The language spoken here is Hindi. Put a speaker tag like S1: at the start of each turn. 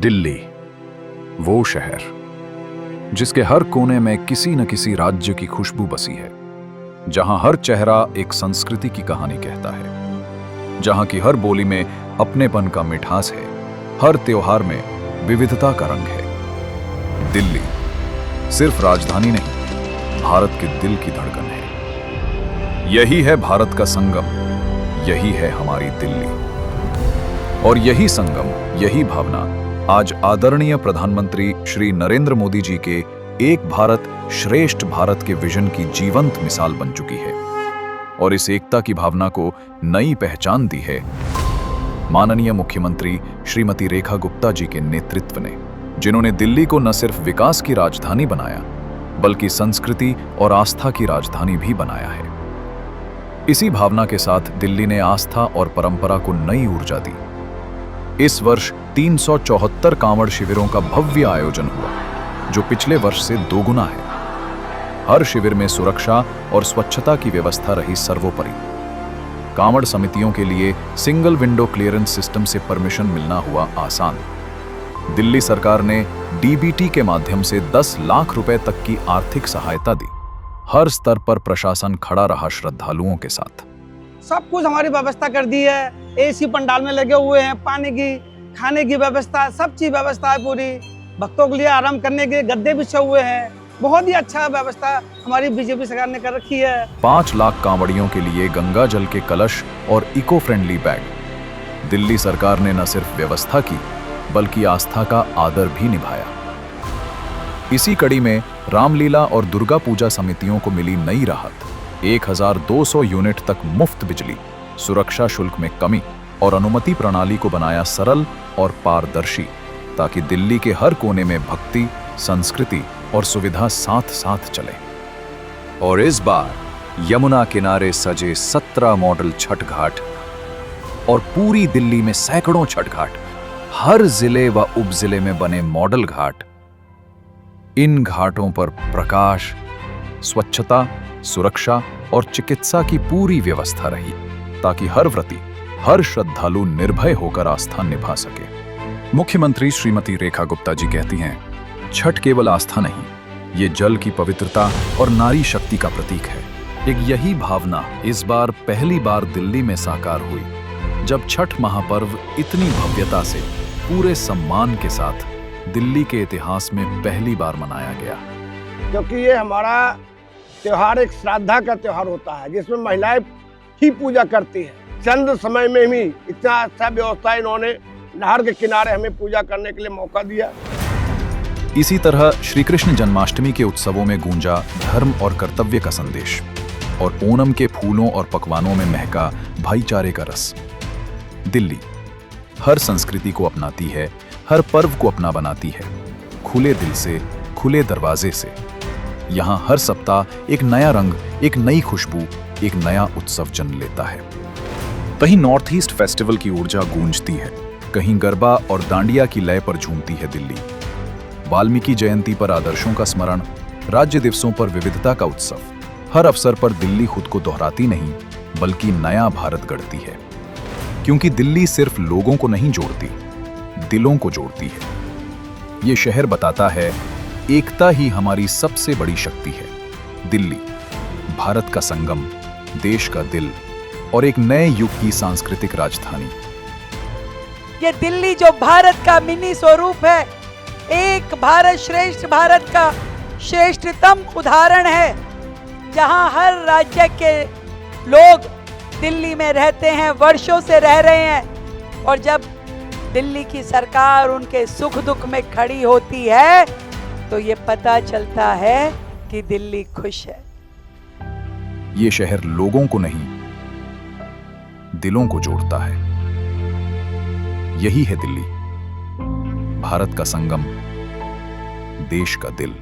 S1: दिल्ली, वो शहर जिसके हर कोने में किसी न किसी राज्य की खुशबू बसी है, जहां हर चेहरा एक संस्कृति की कहानी कहता है, जहां की हर बोली में अपनेपन का मिठास है, हर त्योहार में विविधता का रंग है। दिल्ली सिर्फ राजधानी नहीं, भारत के दिल की धड़कन है। यही है भारत का संगम, यही है हमारी दिल्ली। और यही संगम, यही भावना आज आदरणीय प्रधानमंत्री श्री नरेंद्र मोदी जी के एक भारत श्रेष्ठ भारत के विजन की जीवंत मिसाल बन चुकी है। और इस एकता की भावना को नई पहचान दी है माननीय मुख्यमंत्री श्रीमती रेखा गुप्ता जी के नेतृत्व ने, जिन्होंने दिल्ली को न सिर्फ विकास की राजधानी बनाया, बल्कि संस्कृति और आस्था की राजधानी भी बनाया है। इसी भावना के साथ दिल्ली ने आस्था और परंपरा को नई ऊर्जा दी। इस वर्ष 374 कांवड़ शिविरों का भव्य आयोजन हुआ, जो पिछले वर्ष से दोगुना है। हर शिविर में सुरक्षा और स्वच्छता की व्यवस्था रही सर्वोपरि। कांवड़ समितियों के लिए सिंगल विंडो क्लियरेंस सिस्टम से परमिशन मिलना हुआ आसान। दिल्ली सरकार ने डीबीटी के माध्यम से 10 लाख रुपए तक की आर्थिक सहायता दी। हर स्तर पर प्रशासन खड़ा रहा श्रद्धालुओं के साथ।
S2: सब कुछ हमारी व्यवस्था कर दी है। एसी पंडाल में लगे हुए हैं, पानी की, खाने की व्यवस्था, सब चीज व्यवस्था है पूरी। भक्तों के लिए आराम करने के गद्दे बिछे हुए हैं। बहुत ही अच्छा व्यवस्था हमारी बीजेपी सरकार ने कर रखी है।
S1: 5 लाख कांवड़ियों के लिए गंगा जल के कलश और इको फ्रेंडली बैग। दिल्ली सरकार ने न सिर्फ व्यवस्था की, बल्कि आस्था का आदर भी निभाया। इसी कड़ी में रामलीला और दुर्गा पूजा समितियों को मिली नई राहत। 1200 यूनिट तक मुफ्त बिजली, सुरक्षा शुल्क में कमी और अनुमति प्रणाली को बनाया सरल और पारदर्शी, ताकि दिल्ली के हर कोने में भक्ति, संस्कृति और सुविधा साथ साथ चले।
S3: और इस बार यमुना किनारे सजे 17 मॉडल छठ घाट और पूरी दिल्ली में सैकड़ों छठ घाट, हर जिले व उपजिले में बने मॉडल घाट। इन घाटों पर प्रकाश, स्वच्छता, सुरक्षा और चिकित्सा की पूरी व्यवस्था रही, ताकि हर व्रती, हर श्रद्धालु निर्भय होकर आस्था निभा सके। मुख्यमंत्री श्रीमती रेखा गुप्ता जी कहती हैं, छठ केवल आस्था नहीं, ये जल की पवित्रता और नारी शक्ति का प्रतीक है। एक यही भावना इस बार पहली बार दिल्ली में साकार हुई, जब छठ महापर्व इतनी भव्यता से, पूरे सम्मान के साथ दिल्ली के इतिहास में पहली बार मनाया गया।
S4: क्योंकि ये हमारा त्योहार एक श्राद्धा का त्योहार होता है, जिसमें महिलाएं ही पूजा करती हैं। चंद समय में ही इतना अच्छा व्यवस्था इन्होंने नहर के किनारे हमें पूजा करने के लिए मौका दिया।
S1: इसी तरह श्री कृष्ण जन्माष्टमी के उत्सवों में गूंजा धर्म और कर्तव्य का संदेश, और ओणम के फूलों और पकवानों में महका भाईचारे का रस। दिल्ली हर संस्कृति को अपनाती है, हर पर्व को अपना बनाती है, खुले दिल से, खुले दरवाजे से। यहाँ हर सप्ताह एक नया रंग, एक नई खुशबू, एक नया उत्सव जन्म लेता है। कहीं नॉर्थ ईस्ट फेस्टिवल की ऊर्जा गूंजती है, कहीं गरबा और डांडिया की लय पर झूमती है दिल्ली। वाल्मीकि जयंती पर आदर्शों का स्मरण, राज्य दिवसों पर विविधता का उत्सव। हर अवसर पर दिल्ली खुद को दोहराती नहीं, बल्कि नया भारत गढ़ती है। क्योंकि दिल्ली सिर्फ लोगों को नहीं जोड़ती, दिलों को जोड़ती है। ये शहर बताता है, एकता ही हमारी सबसे बड़ी शक्ति है। दिल्ली भारत का संगम, देश का दिल और एक नए युग की सांस्कृतिक राजधानी।
S5: ये दिल्ली जो भारत का मिनी स्वरूप है, एक भारत श्रेष्ठ भारत का श्रेष्ठतम उदाहरण है, जहां हर राज्य के लोग दिल्ली में रहते हैं, वर्षों से रह रहे हैं। और जब दिल्ली की सरकार उनके सुख दुख में खड़ी होती है, तो ये पता चलता है कि दिल्ली खुश है।
S1: ये शहर लोगों को नहीं, दिलों को जोड़ता है। यही है दिल्ली, भारत का संगम, देश का दिल।